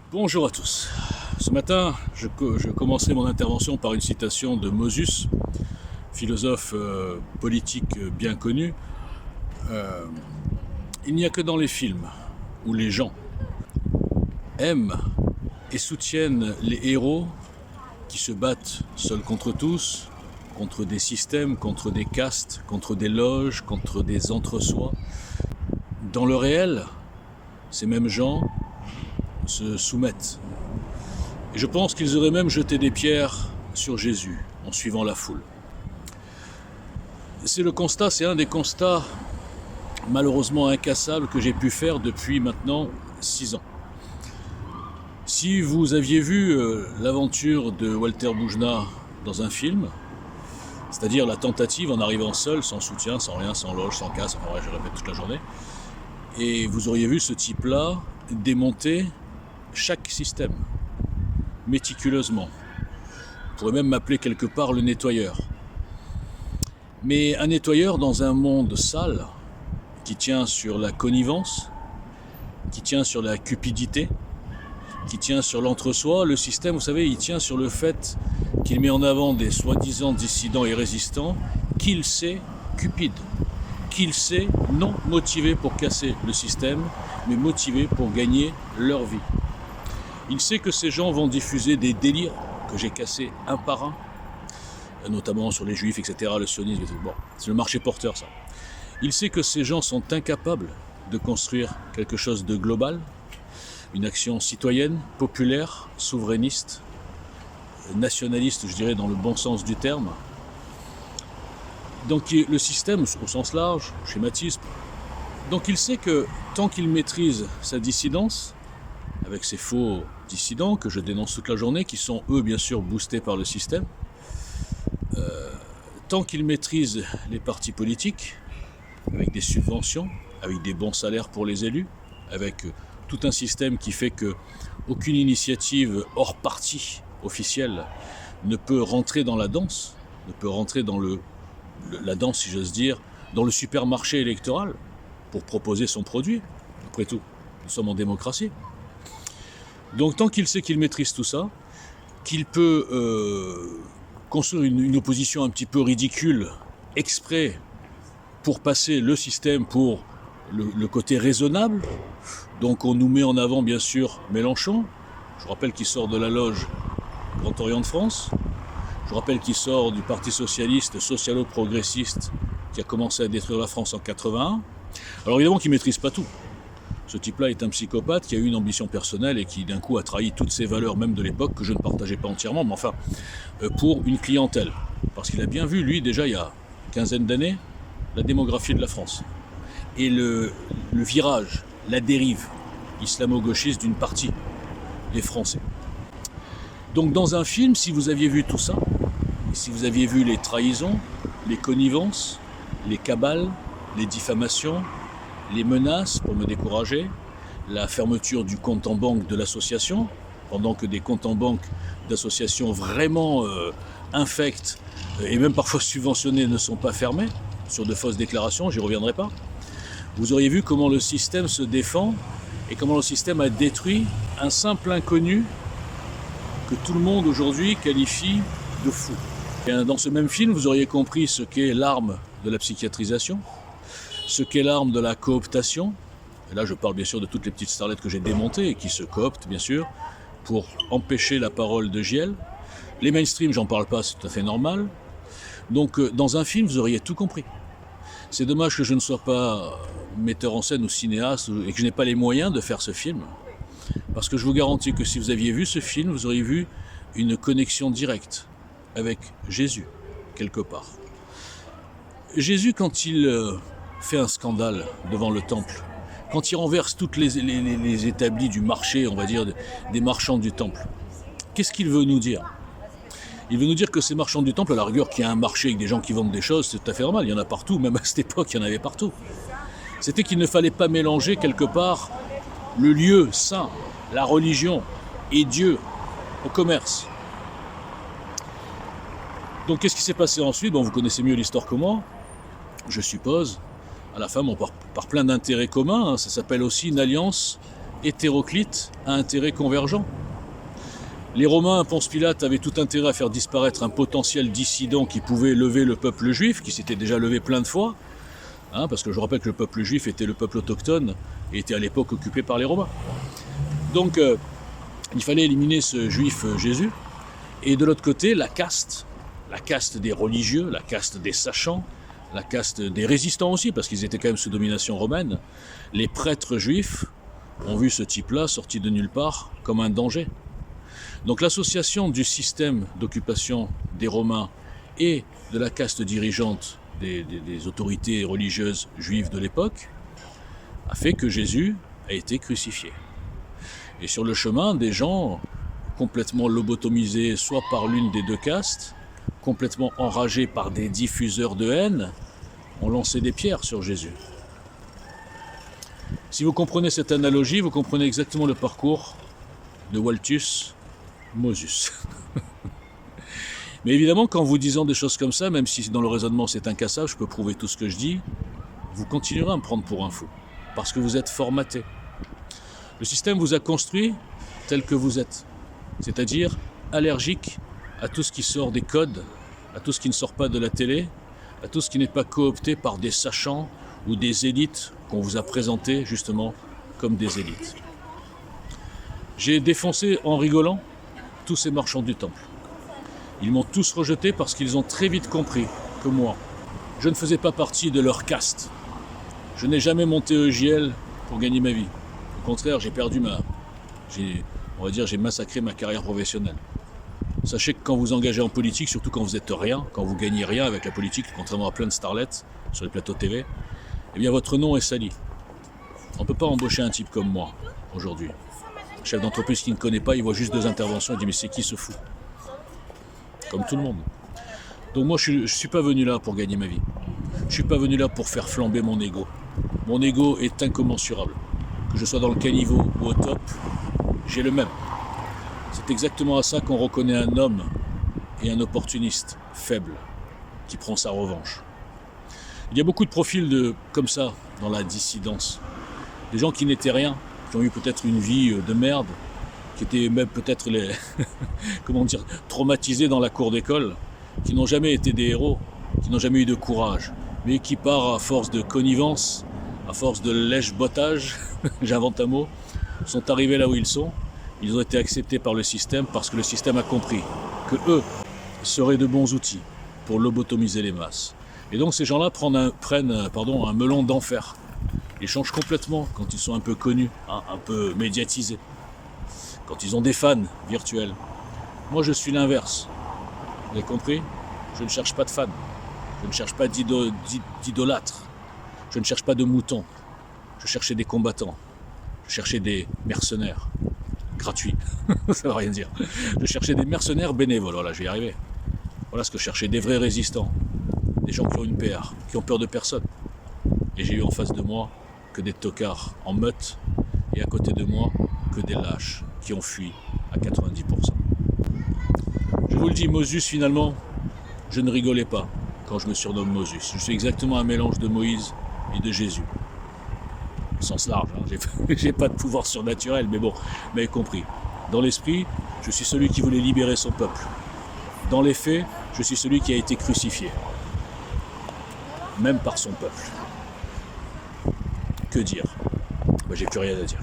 Bonjour à tous. Ce matin, je commencerai mon intervention par une citation de Mausus, philosophe politique bien connu. Il n'y a que dans les films où les gens aiment et soutiennent les héros qui se battent seuls contre tous, contre des systèmes, contre des castes, contre des loges, contre des entre-soi. Dans le réel, ces mêmes gens se soumettent. Et je pense qu'ils auraient même jeté des pierres sur Jésus en suivant la foule. C'est un des constats malheureusement incassables que j'ai pu faire depuis maintenant 6 ans. Si vous aviez vu l'aventure de Walter Boujna dans un film, c'est-à-dire la tentative en arrivant seul, sans soutien, sans rien, sans loge, sans casse, enfin je répète toute la journée, et vous auriez vu ce type-là démonter chaque système, méticuleusement. On pourrait même m'appeler quelque part le nettoyeur. Mais un nettoyeur dans un monde sale, qui tient sur la connivence, qui tient sur la cupidité, qui tient sur l'entre-soi, le système, vous savez, il tient sur le fait qu'il met en avant des soi-disant dissidents et résistants, qu'il sait cupides, qu'il sait non motivés pour casser le système, mais motivés pour gagner leur vie. Il sait que ces gens vont diffuser des délires que j'ai cassés un par un, notamment sur les juifs, etc., le sionisme, etc. Bon, c'est le marché porteur, ça. Il sait que ces gens sont incapables de construire quelque chose de global, une action citoyenne, populaire, souverainiste, nationaliste, je dirais, dans le bon sens du terme. Donc le système, au sens large, schématisme. Donc il sait que tant qu'il maîtrise sa dissidence, avec ces faux dissidents que je dénonce toute la journée, qui sont eux bien sûr boostés par le système, tant qu'il maîtrise les partis politiques, avec des subventions, avec des bons salaires pour les élus, avec tout un système qui fait qu'aucune initiative hors parti officielle ne peut rentrer dans la danse, ne peut rentrer dans la danse, si j'ose dire, dans le supermarché électoral pour proposer son produit. Après tout, nous sommes en démocratie. Donc tant qu'il sait qu'il maîtrise tout ça, qu'il peut construire une opposition un petit peu ridicule, exprès pour passer le système pour le côté raisonnable. Donc on nous met en avant bien sûr Mélenchon, je vous rappelle qu'il sort de la loge Grand Orient de France, je vous rappelle qu'il sort du Parti Socialiste, socialo-progressiste, qui a commencé à détruire la France en 81. Alors évidemment qu'il ne maîtrise pas tout. Ce type-là est un psychopathe qui a eu une ambition personnelle et qui d'un coup a trahi toutes ses valeurs, même de l'époque, que je ne partageais pas entièrement, mais enfin, pour une clientèle. Parce qu'il a bien vu, lui, déjà il y a une quinzaine d'années, la démographie de la France. Et le virage, la dérive islamo-gauchiste d'une partie des Français. Donc dans un film, si vous aviez vu tout ça, si vous aviez vu les trahisons, les connivences, les cabales, les diffamations, les menaces pour me décourager, la fermeture du compte en banque de l'association, pendant que des comptes en banque d'associations vraiment infectes et même parfois subventionnés ne sont pas fermés, sur de fausses déclarations, j'y reviendrai pas. Vous auriez vu comment le système se défend et comment le système a détruit un simple inconnu que tout le monde aujourd'hui qualifie de fou. Et dans ce même film, vous auriez compris ce qu'est l'arme de la psychiatrisation, ce qu'est l'arme de la cooptation. Et là, je parle bien sûr de toutes les petites starlettes que j'ai démontées et qui se cooptent, bien sûr, pour empêcher la parole de Giel. Les mainstream, j'en parle pas, c'est tout à fait normal. Donc, dans un film, vous auriez tout compris. C'est dommage que je ne sois pas metteur en scène ou cinéaste et que je n'ai pas les moyens de faire ce film. Parce que je vous garantis que si vous aviez vu ce film, vous auriez vu une connexion directe avec Jésus, quelque part. Jésus, quand il fait un scandale devant le temple, quand il renverse toutes les établis du marché, on va dire, des marchands du temple, qu'est-ce qu'il veut nous dire ? Il veut nous dire que ces marchands du temple, à la rigueur, qu'il y a un marché avec des gens qui vendent des choses, c'est tout à fait normal, il y en a partout, même à cette époque, il y en avait partout. C'était qu'il ne fallait pas mélanger quelque part le lieu saint, la religion et Dieu au commerce. Donc qu'est-ce qui s'est passé ensuite ? Bon, vous connaissez mieux l'histoire que moi, je suppose. À la fin, on part par plein d'intérêts communs, ça s'appelle aussi une alliance hétéroclite à intérêts convergents. Les Romains, Ponce Pilate, avaient tout intérêt à faire disparaître un potentiel dissident qui pouvait lever le peuple juif, qui s'était déjà levé plein de fois, parce que je rappelle que le peuple juif était le peuple autochtone et était à l'époque occupé par les Romains. Donc il fallait éliminer ce juif Jésus. Et de l'autre côté, la caste des religieux, la caste des sachants, la caste des résistants aussi, parce qu'ils étaient quand même sous domination romaine, les prêtres juifs ont vu ce type-là sorti de nulle part comme un danger. Donc l'association du système d'occupation des Romains et de la caste dirigeante des autorités religieuses juives de l'époque a fait que Jésus a été crucifié. Et sur le chemin, des gens complètement lobotomisés soit par l'une des deux castes, complètement enragés par des diffuseurs de haine, ont lancé des pierres sur Jésus. Si vous comprenez cette analogie, vous comprenez exactement le parcours de Waltus Mosus. Mais évidemment, qu'en vous disant des choses comme ça, même si dans le raisonnement c'est incassable, je peux prouver tout ce que je dis, vous continuerez à me prendre pour un fou, parce que vous êtes formaté. Le système vous a construit tel que vous êtes, c'est-à-dire allergique à tout ce qui sort des codes, à tout ce qui ne sort pas de la télé, à tout ce qui n'est pas coopté par des sachants ou des élites qu'on vous a présentés justement comme des élites. J'ai défoncé en rigolant tous ces marchands du temple. Ils m'ont tous rejeté parce qu'ils ont très vite compris que moi, je ne faisais pas partie de leur caste. Je n'ai jamais monté EJL pour gagner ma vie. Au contraire, j'ai massacré ma carrière professionnelle. Sachez que quand vous engagez en politique, surtout quand vous n'êtes rien, quand vous gagnez rien avec la politique, contrairement à plein de starlets sur les plateaux TV, eh bien votre nom est sali. On ne peut pas embaucher un type comme moi aujourd'hui. Un chef d'entreprise qui ne connaît pas, il voit juste 2 interventions, il dit mais c'est qui ce fou? Comme tout le monde. Donc moi je ne suis pas venu là pour gagner ma vie. Je ne suis pas venu là pour faire flamber mon ego. Mon ego est incommensurable. Que je sois dans le caniveau ou au top, j'ai le même. C'est exactement à ça qu'on reconnaît un homme et un opportuniste faible qui prend sa revanche. Il y a beaucoup de profils comme ça dans la dissidence. Des gens qui n'étaient rien, qui ont eu peut-être une vie de merde, qui étaient même peut-être traumatisés dans la cour d'école, qui n'ont jamais été des héros, qui n'ont jamais eu de courage, mais qui par à force de connivence, à force de lèche-bottage, j'invente un mot, sont arrivés là où ils sont. Ils ont été acceptés par le système parce que le système a compris que eux seraient de bons outils pour lobotomiser les masses. Et donc ces gens-là prennent un melon d'enfer. Ils changent complètement quand ils sont un peu connus, un peu médiatisés, quand ils ont des fans virtuels. Moi je suis l'inverse. Vous avez compris? Je ne cherche pas de fans. Je ne cherche pas d'idolâtres. Je ne cherche pas de moutons. Je cherchais des combattants. Je cherchais des mercenaires. Gratuits. Ça ne veut rien dire. Je cherchais des mercenaires bénévoles. Voilà, je vais y arriver. Voilà ce que je cherchais. Des vrais résistants. Des gens qui ont une PR. Qui ont peur de personne. Et j'ai eu en face de moi que des tocards en meute. Et à côté de moi, que des lâches qui ont fui à 90%. Je vous le dis, Mosus, finalement, je ne rigolais pas quand je me surnomme Mosus. Je suis exactement un mélange de Moïse et de Jésus. Au sens large, j'ai pas de pouvoir surnaturel, mais bon, vous m'avez compris. Dans l'esprit, je suis celui qui voulait libérer son peuple. Dans les faits, je suis celui qui a été crucifié. Même par son peuple. Que dire? J'ai plus rien à dire.